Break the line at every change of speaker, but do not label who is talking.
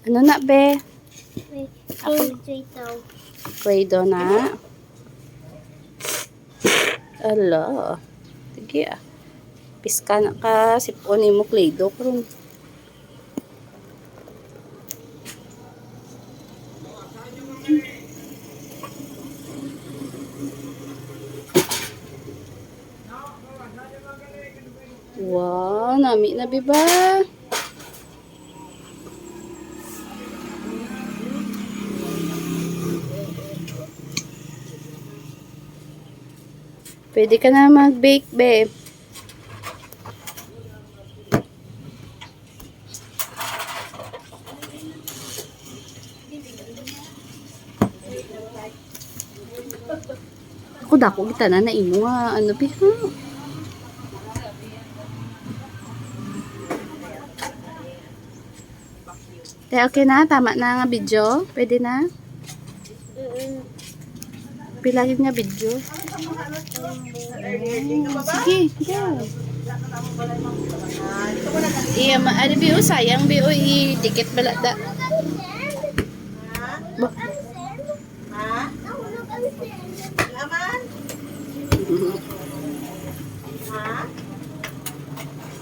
Ano na, be?
Ako dito.
Play-doh na. Ala. Sige ah. Piska na ka. Siponin mo Play-doh. Karon. Wow, nami na biba. Pwede ka na mag-bake, be. Ako dako kita na imo nga ano be ha. Te okay na tama na nga video. Pwede na. Pila gid nga video. Sige, go. Iya, ma, ano bi sayang bi i ticket balada.